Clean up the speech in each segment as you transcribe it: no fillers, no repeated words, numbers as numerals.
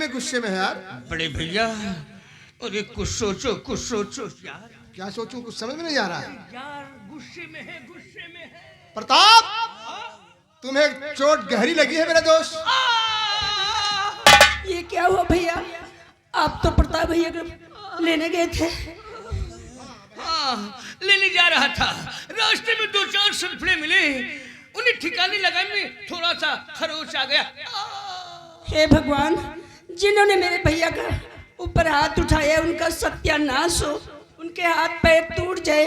में गुस्से में है यार? बड़े भैया अरे कुछ सोचो यार। क्या सोचूं, कुछ समझ में नहीं आ रहा है यार गुस्से में है। प्रताप, तुम्हें चोट गहरी लगी है मेरे दोस्त? ये क्या हुआ भैया? आप तो प्रताप भैया को लेने गए थे। हाँ, लेने जा रहा था। रास्ते में 2-4 सल्फड़े मिले, उन्हें ठिकाने लगाने में थोड़ा सा खरोच आ गया। हे भगवान, जिन्होंने मेरे भैया का ऊपर हाथ उठाया उनका सत्यानाश हो, उनके हाथ पैर टूट जाए,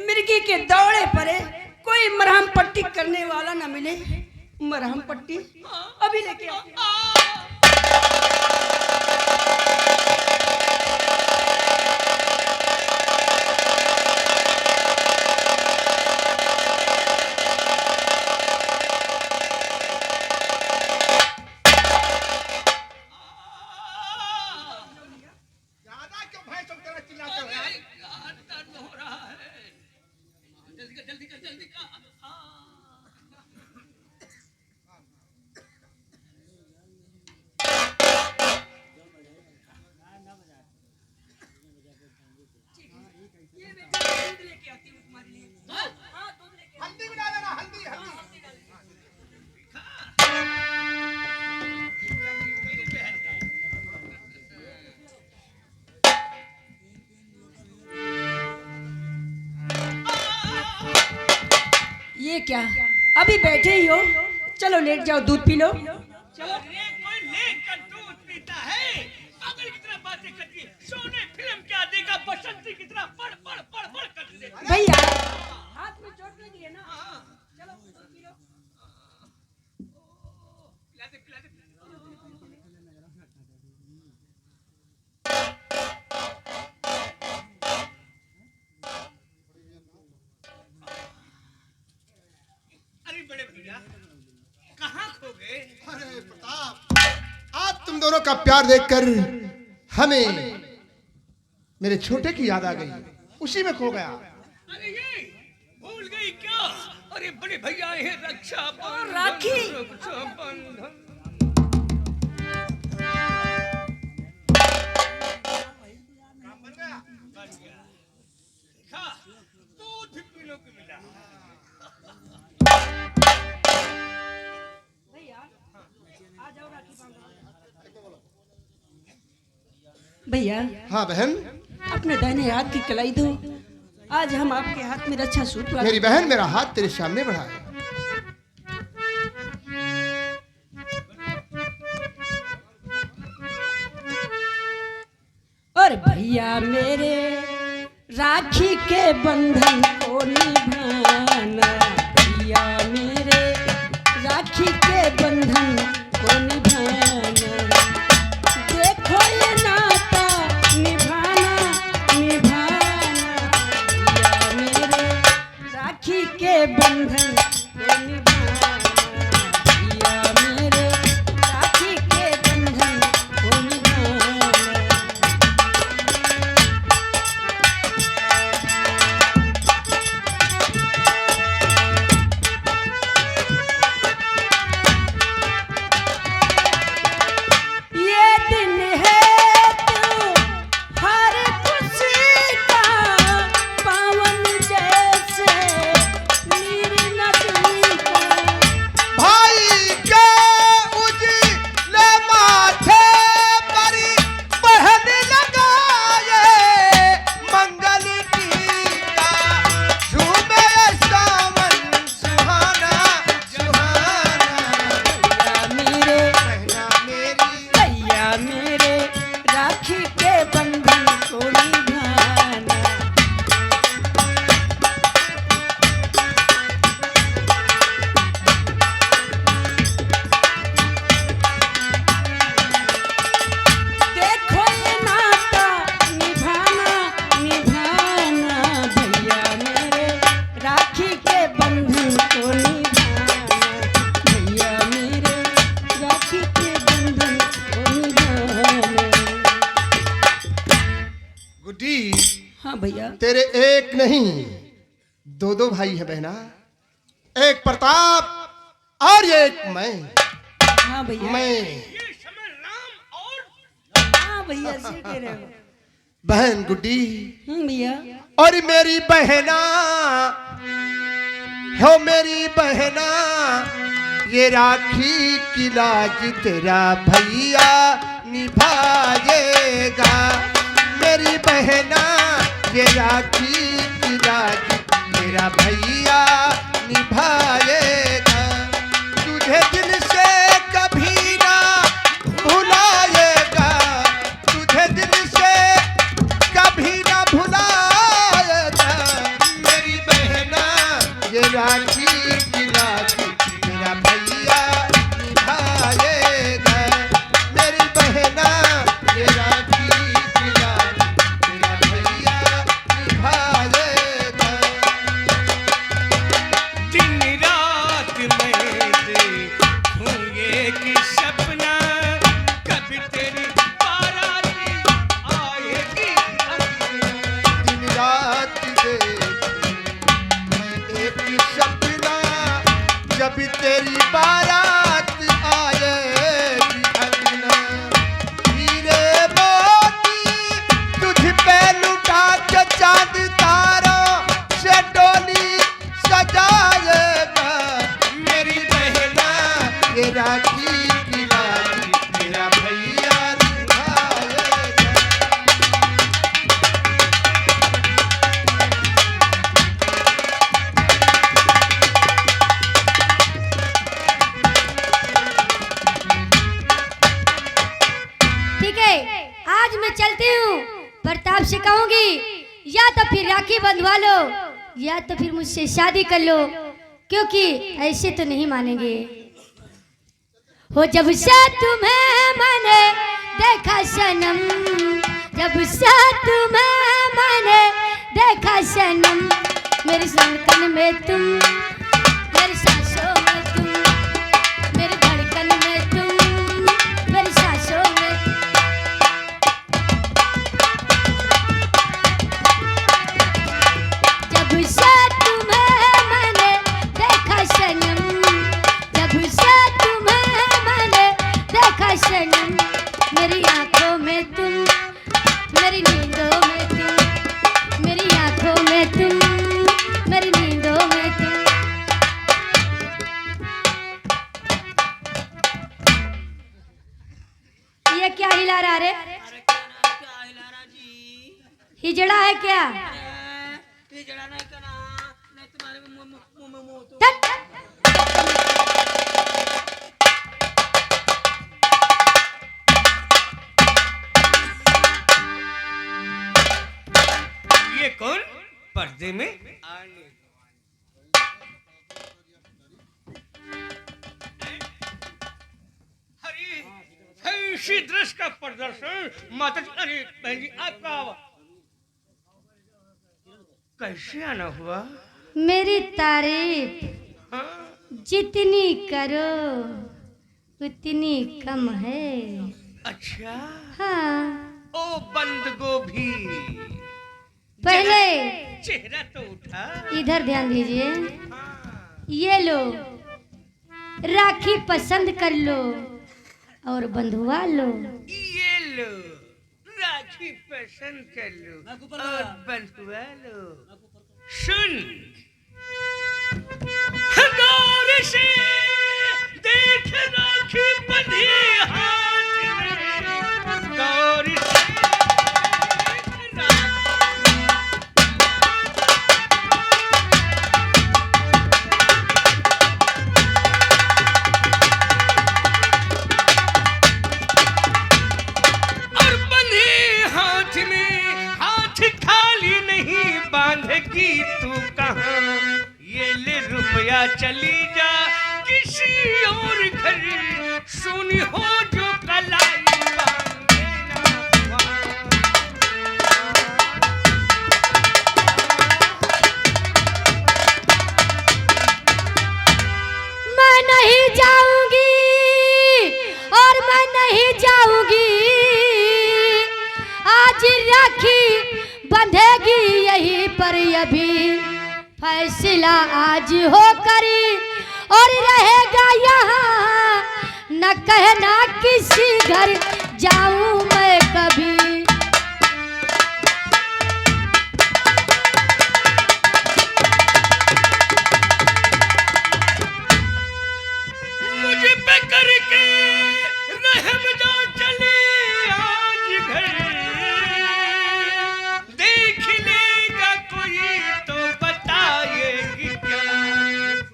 मिर्गी के दौड़े पड़े, कोई मरहम पट्टी करने वाला ना मिले। मरहम पट्टी अभी लेके आओ। हल्दी भी डालना, हल्दी। ये क्या, अभी बैठे ही हो? चलो लेट जाओ, दूध पी लो। चलो कोई लेकर दूध पीता है? पागल की तरह बातें करती है। सोने फिल्म क्या देखा, बसंती की तरह पढ़ कर देती। भैया हाथ में चोट लगी है ना? चलो दूध पी लो। पिला दे। अरे बड़े भैया कहाँ खो गए? अरे प्रताप, आज तुम दोनों का प्यार देखकर हमें मेरे छोटे की याद आ गई, उसी में खो गया। अरे ये भूल गई क्या? अरे बड़े भैया है रक्षा बंधन, राखी। रक्षा बंधन। बन गया। देखा, दूध पीने को मिला। भैया आ जाओ, राखी बांधो। भैया हाँ बहन, अपने दाहिने हाथ की कलाई दो। आज हम आपके हाथ में रक्षा सूत्र मेरी बहन मेरा हाथ तेरे सामने बढ़ा है। और भैया मेरे राखी के बंधन को निभाना, भैया मेरे राखी के बंधन को निभाना। देखो ये नाता निभाना, भैया मेरे राखी के बंधन को निभाना, भैया मेरे राखी के बंधन को निभाना। हाँ भैया। तेरे एक नहीं दो भाई है बहना, एक प्रताप और ये एक मैं। हाँ भैया। मैं ये समय राम और भैया से कह रहे हो। बहन गुड्डी भैया। और मेरी बहना हो, मेरी बहना, ये राखी की लाज तेरा भैया निभाएगा। मेरी बहना, ये राखी की लाज तेरा भैया निभाएगा। तुझे दिल से कभी ना भुलाएगा, तुझे दिल से कभी ना भुलाएगा। मेरी बहना, ये राखी की लाज तेरा भैया निभाएगा। मेरी बहना, ये राखी की लाज तेरा भैया निभाएगा। दिन रात मैं देखूं एक सपना, कभी तेरी बारात आएगी अंगना। दिन रात देखूं मैं एक सपना, जब तेरी बारात आएगी अंगना। हीरे मोती तुझ पे लुटा के चांद तारों से डोली सजाएगा। मेरी बहना, ये राखी की लाज मेरा भैया निभाएगा। ठीक है, आज मैं चलती हूँ। प्रताप से कहूंगी या तो फिर राखी बंधवा लो या तो फिर मुझसे शादी कर लो, क्योंकि ऐसे तो नहीं मानेंगे। हो जब से तुम्हें मैंने देखा सनम, जब से तुम्हें मैंने देखा सनम, मेरी धड़कन में तुम, मेरी सांसों में तुम, मेरी धड़कन में तुम, मेरी सांसों में। जब से तुम्हें मैंने देखा सनम, जब से तुम्हें मैंने देखा सनम, मेरी आंखों में तुम, मेरी नींदों में तुम, मेरी आंखों में तुम, मेरी नींदों में तुम। ये क्या हिला रहा रे? अरे क्या हिलारा जी? हिजड़ा है क्या? ये जड़ा नहीं करना, नहीं तुम्हारे मुंह में मुंह तो। धत! ये कौन पर्दे में आने? अरे ऐसी दृश्य का प्रदर्शन माता जी। अरे बहन जी, आपका कैसे आना हुआ? मेरी तारीफ हाँ? जितनी करो उतनी कम है। अच्छा, हाँ, ओ बंद गोभी, पहले चेहरा तो उठा। इधर ध्यान दीजिए। हाँ। ये लो, राखी पसंद कर लो और बंधुआ लो। ये लो, राखी पसंद कर लो और बंधुआ लो। सुन, गौर से देख राखी बंधी हाथ में, गौर से देख और बंधी हाथ में, हाथ खाली नहीं बांधेगी तू कहाँ। ये ले रुपया, चली जा किसी और घर, सुनी हो जो कलाई बांधे ना वहाँ। मैं नहीं जाऊंगी और मैं नहीं जाऊंगी, आज राखी बंधेगी यहीं पर। अभी फैसला आज हो करी और रहेगा यहाँ, न कहना किसी घर जाऊं मैं कभी। मुझ पे करके रहम जो चले आज घर, देख लेगा कोई तो बताएगी क्या,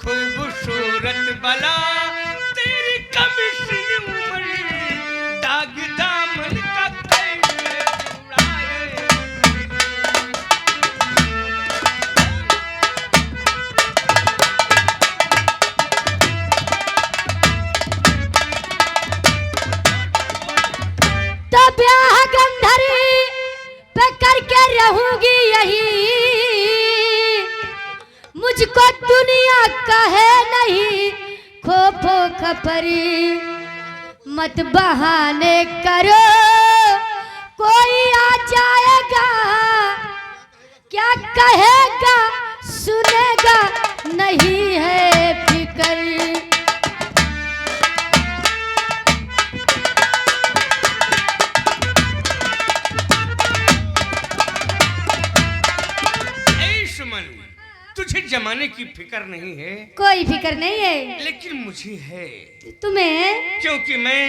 खूबसूरत बला तेरी कमिश्री उम्र, दाग दामन का कैसे उड़ाए। तो ब्याह गंधरी पे करके रहूंगी यही, मुझको दुनिया कहे नहीं खोपो खपरी। मत बहाने करो कोई आ जाएगा, क्या कहेगा सुनेगा नहीं है फिक्र। ऐ सुमन, तुझे जमाने की फिक्र नहीं है, कोई फिक्र नहीं है लेकिन मुझे है, तुम्हें। क्योंकि मैं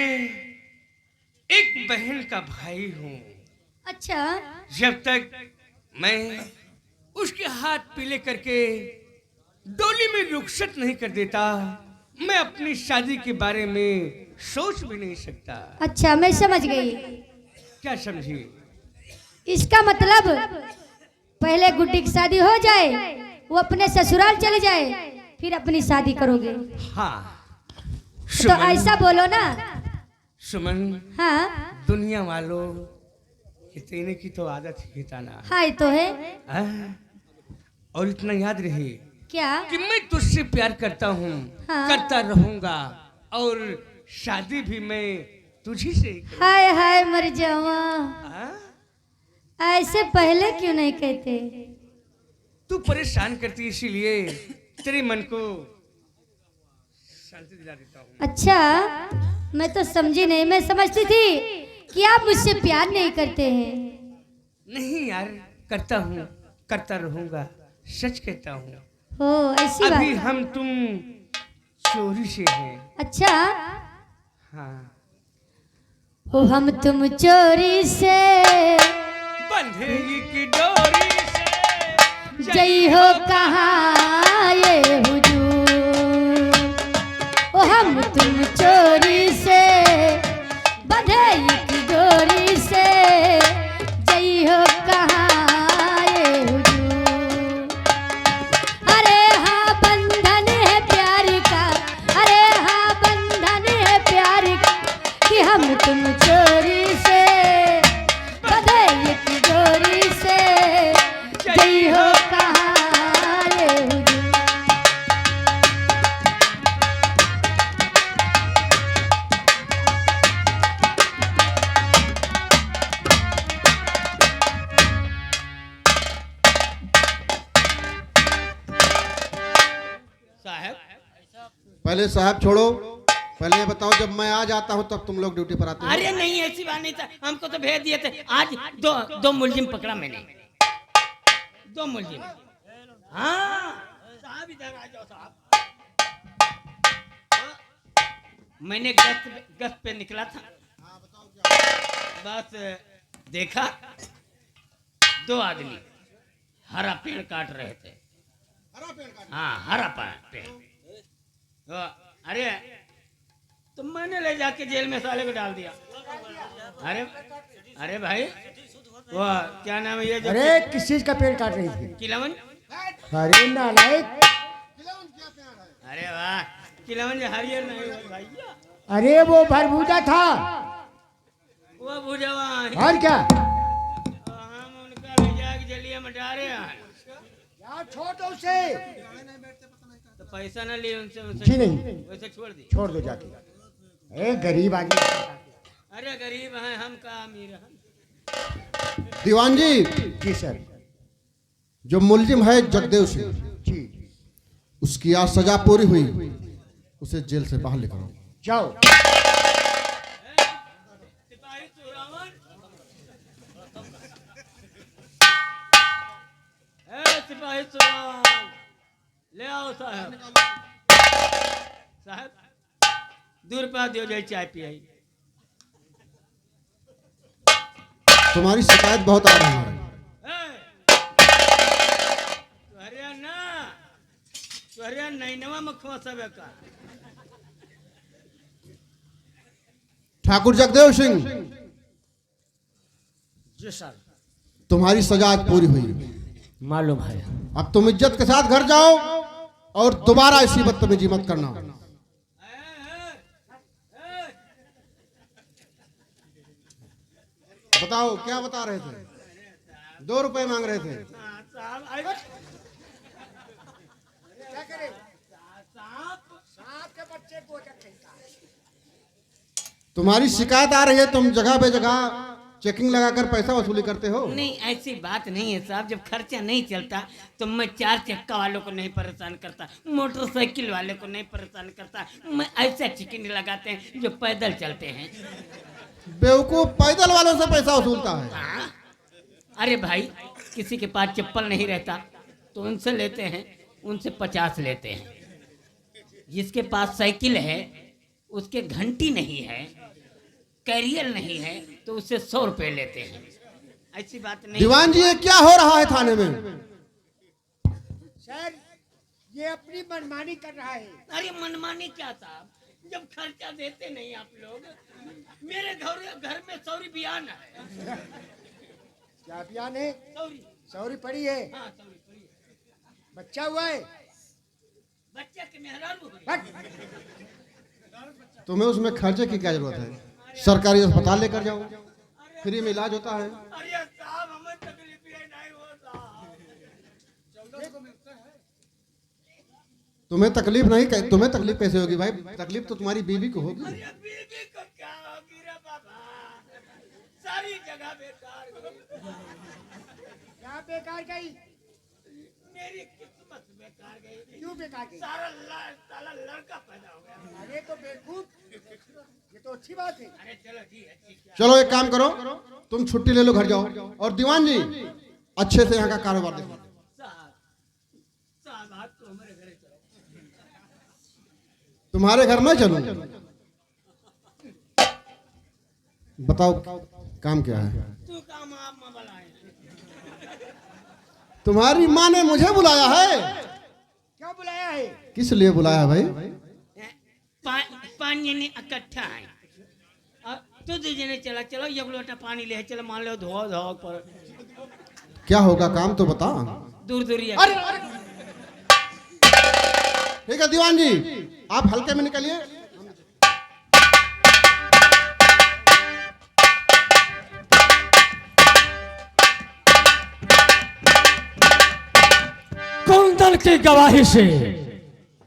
एक बहन का भाई हूँ। अच्छा, जब तक मैं उसके हाथ पीले करके डोली में रुखसत नहीं कर देता, मैं अपनी शादी के बारे में सोच भी नहीं सकता। अच्छा मैं समझ गई। क्या समझी? इसका मतलब पहले गुड्डी की शादी हो जाए, वो अपने ससुराल चले जाए, फिर अपनी शादी करोगे। हाँ तो ऐसा बोलो ना। सुमन, हाँ दुनिया वालों इतने की तो आदत ही था ना। हाँ ये तो है। हाँ? और इतना याद रहे क्या? कि मैं तुझसे प्यार करता हूँ, हाँ। करता रहूंगा, और शादी भी मैं तुझी से ही करूंगा। हाय हाय मर जावा, हाँ? ऐसे पहले क्यों नहीं कहते? तू परेशान करती, इसीलिए तेरे मन को शांति दिला देता हूँ। अच्छा मैं तो समझी नहीं, मैं समझती थी कि आप मुझसे प्यार नहीं करते हैं। नहीं यार, करता हूँ, करता रहूंगा, सच कहता हूँ। हो ऐसी अभी बात। हम तुम चोरी से हैं। अच्छा हाँ, ओ हम तुम चोरी से बंधे की डोरी से जई हो कहाँ ये हुजूर। ओ हम तुम चोरी से बंधे की डोरी से जई हो कहाँ ये हुजूर। अरे हाँ बंधन है प्यार का, अरे हाँ बंधन है प्यार का, कि हम तुम चोरी से बंधे की डोरी से जई हो कहाँ ये हुजूर। साहब, पहले साहब छोड़ो, पहले ये बताओ जब मैं आ जाता हूँ तब तुम लोग ड्यूटी पर आते हो? अरे नहीं ऐसी बात नहीं था, हमको तो भेज दिए थे। आज दो मुलजिम पकड़ा मैंने, दो मुलजिम। हाँ साहब इधर आ जाओ साहब। मैंने गश्त पे निकला था, बस देखा दो आदमी हरा पेड़ काट रहे थे। हाँ हरा पेड़। तो अरे तो मैंने ले जाके जेल में साले को डाल दिया। अरे भाई वो क्या नाम है ये जो अरे किस चीज का पेड़ काट रही थी? किलवन। अरे नालायक, अरे वाह, किलवन जो हरियर नहीं हुआ भैया, अरे वो भरभूजा था। वो भुजवा है। और क्या? हम उनका ले जाके जलिया में डाले हैं। यार छोड़ दो उसे। तो पैसा ना लिए उनसे, जी नहीं, वैसे छोड़ दी। छोड़ दो जाके। ए गरीब आदमी। अरे गरीब हैं हम का अमीर हैं। दीवान जी, जी सर। जो मुलजिम है जगदेव सिंह, जी उसकी आज सजा पूरी हुई, उसे जेल से बाहर लेकर आओ। जाओ। सिपाही सही सुना। ले आओ साहब। साहब 2 रुपया दियो जाए चाय पियाई। तुम्हारी शिकायत बहुत आ रही है। तुहरिया नैनवा में खोसबे का। ठाकुर जगदेव सिंह, जी सर। तुम्हारी सजा आज पूरी हुई। मालूम है। अब तुम इज्जत के साथ घर जाओ और दोबारा ऐसी बदतमीजी मत करना। बताओ क्या बता रहे थे? 2 रुपए मांग रहे थे। क्या करे? सांप के बच्चे को तुम्हारी शिकायत आ रही है, तुम जगह बे जगह चेकिंग लगाकर पैसा वसूली करते हो। नहीं ऐसी बात नहीं है साहब। जब खर्चा नहीं चलता तो मैं 4 चक्का वालों को नहीं परेशान करता, मोटरसाइकिल वाले को नहीं परेशान करता। मैं ऐसा चिकन लगाते हैं जो पैदल चलते हैं। बेवकूफ पैदल वालों से पैसा वसूलता है। हाँ? अरे भाई किसी के पास चप्पल नहीं रहता तो उनसे लेते हैं, उनसे 50 लेते हैं। जिसके पास साइकिल है उसके घंटी नहीं है, कैरियर नहीं है तो उससे 100 रुपए लेते हैं। ऐसी बात नहीं। दीवान जी ये क्या हो रहा है थाने में? सर ये अपनी मनमानी कर रहा है। अरे मनमानी क्या साहब, जब खर्चा देते नहीं आप लोग। मेरे घर में सौरी बयान है। क्या अभियान है? सौरी। सौरी पड़ी है। हाँ सौरी पड़ी है। बच्चा हुआ है। बच्चा के मेहरारू है। हट। तुम्हें उसमें खर्चे की क्या जरूरत है? सरकारी अस्पताल लेकर जाओ, फ्री में इलाज होता है। अरे साहब हमें तकलीफ नहीं होता। तुम्हें तकलीफ नहीं, तुम्हें तकलीफ कैसे होगी भाई? तकलीफ तो तुम्हारी बीवी को होगी। अरे बीवी को क्या होगी रे बाबा, सारी जगह बेकार गई। क्या बेकार गई? मेरी किस्मत बेकार गई। क्यों बेकार गई? साला लड़का पैदा हो गया। अरे तो बेवकूफ, ये तो अच्छी बात है। अरे चलो जी अच्छी क्या। चलो एक काम करो, तुम छुट्टी ले लो, घर जाओ। और दीवान जी अच्छे से यहाँ का कारोबार देखो। साहब आप तो हमारे घर चलो। तुम्हारे घर में चलूं? बताओ काम क्या है? तू काम आप में बुलाए। तुम्हारी माँ ने मुझे बुलाया है। क्या बुलाया है? किस लिए बुलाया भाई? पानी ने इकट्ठा है। अब तू दीजिए चला, चलो एक लोटा पानी ले चलो, मान लो धो धो पर। क्या होगा काम तो बता। दूर दूर अरे ठीक है दीवान जी, आप हल्के में निकलिए। कुंदन की गवाही से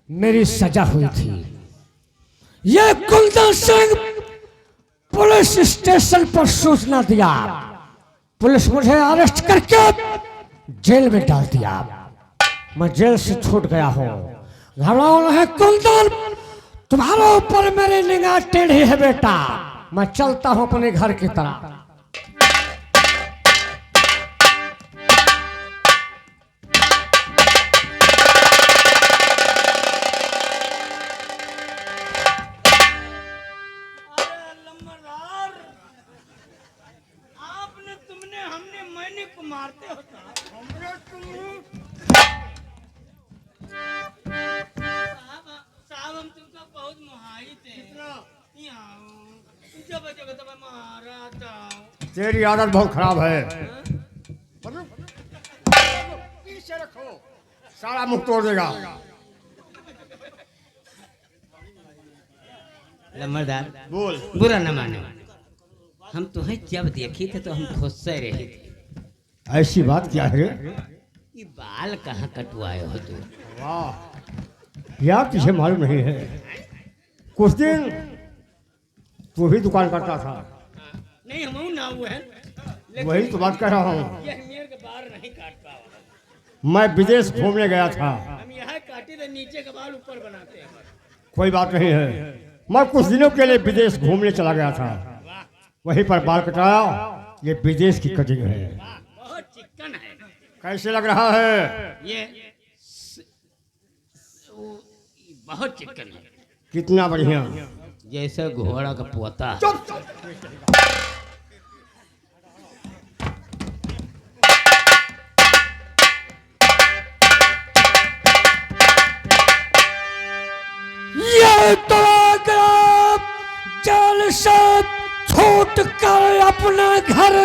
मेरी सजा हुई थी। ये कुंदन सिंह पुलिस स्टेशन पर सूचना दिया, पुलिस मुझे अरेस्ट करके जेल में डाल दिया। मैं जेल से छूट गया हूँ। घबराओ नहीं कुंदन, तुम्हारे ऊपर मेरी निगाह टेढ़ी है बेटा। मैं चलता हूँ अपने घर की तरफ। मारते हो साहब हम तुमको बहुत मुहाई थे। जब जब तब मारा था। तेरी आदत बहुत खराब है। पीछे रखो, सारा मुंह तोड़ देगा। लम्बरदार बोल। बुरा न मानो, हम तुम्हें जब देखी थे तो हम खुश से रहे थे। ऐसी बात क्या है? ये बाल कहाँ कटवाए हो तुम? वाह, यार तुझे मालूम नहीं है, कुछ दिन तू भी दुकान करता था। नहीं हम ना हुए हैं, वही तो बात कर रहा हूँ। ये मेरे के बाल नहीं काट पावा। मैं विदेश घूमने गया था। हम यहाँ काटे तो नीचे के बाल ऊपर बनाते हैं। कोई बात नहीं है, मैं कुछ दिनों के लिए विदेश घूमने चला गया था, वहीं पर बाल कटाया। ये विदेश की कटिंग है। बहुत चिकन है। कैसे लग रहा है? ये बहुत चिकन है, कितना बढ़िया। जैसे घोड़ा का पोता। ये तो जल से छूट कर अपना घर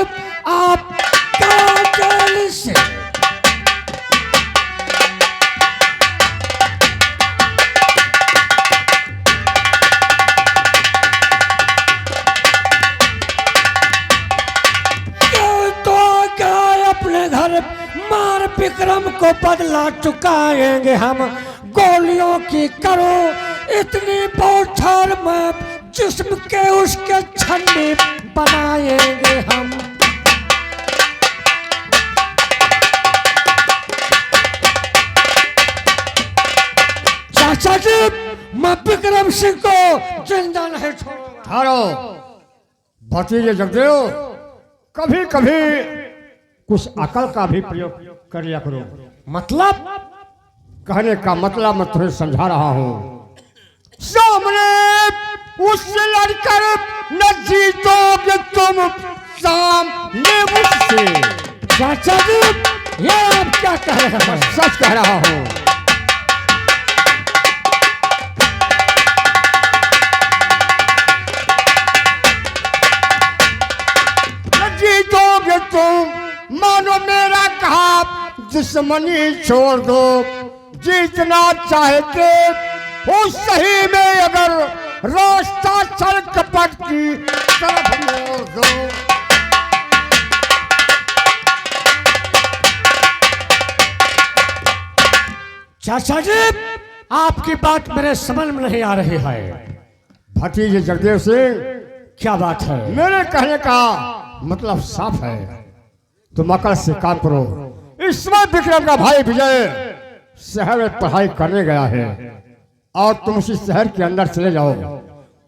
आपका जल से। ये तो अपने घर मार विक्रम को बदला चुकाएंगे हम। गोलियों की करो इतनी बौछार में जिस्म के उसके छन्नी बनाएंगे हम। चाचा जी, मैं विक्रम सिंह को जिंदा नहीं छोड़ूंगा। ठहरो भतीजे जगदेव, कभी कभी कुछ अकल का भी प्रयोग कर लिया करो। मतलब? कहने का मतलब मैं तुम्हें समझा रहा हूँ। सामने उससे लड़कर न जीतोगे तुम, सामने मुझसे। चाचा जी, ये आप क्या कह रहे हैं? मैं सच कह रहा हूँ। न जीतोगे तुम, मानो मेरा कहा दुश्मनी छोड़ दो। जीतना चाहते हो सही में अगर रास्ता चल कपट की तरफ मोड़ दो। चाचा जी, आपकी बात मेरे समझ में नहीं आ रही है। भतीजे जगदेव सिंह, क्या बात है? मेरे कहने का मतलब साफ है। तुम अकल से काम करो। इस समय विक्रम का भाई विजय शहर में पढ़ाई करने गया है और तुम उसी शहर के अंदर चले जाओ,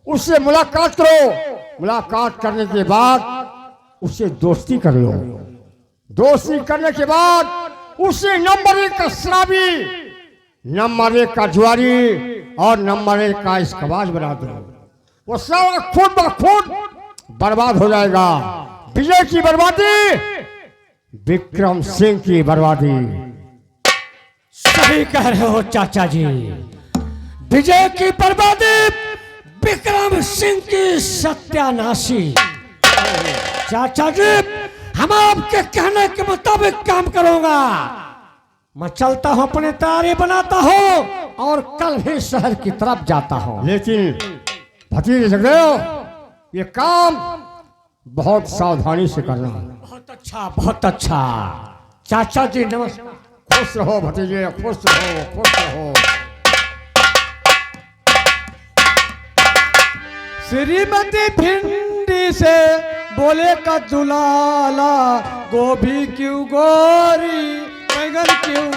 उससे मुलाकात करो। मुलाकात करने के बाद उससे दोस्ती कर लो। दोस्ती करने के बाद उसे नंबर 1 का शराबी, नंबर 1 का जुआरी और नंबर 1 का इसकबाज बना दो। वो सारा खुद ब खुद बर्बाद हो जाएगा। विजय की बर्बादी, विक्रम सिंह की बर्बादी। सही कह रहे हो चाचा जी। विजय की बर्बादी, विक्रम सिंह की सत्यानाशी। चाचा जी, हम आपके कहने के मुताबिक काम करूंगा। मैं चलता हूं, अपने तैयारी बनाता हूं और कल भी शहर की तरफ जाता हूं। लेकिन भतीजे जगदेव, ये काम बहुत सावधानी से करना। बहुत अच्छा, बहुत अच्छा। चाचा जी नमस्कार। खुश रहो भतीजे, खुश रहो, खुश रहो। श्रीमती भिंडी से बोले का दुलाला, गोभी क्यों गोरी, बैगन क्यों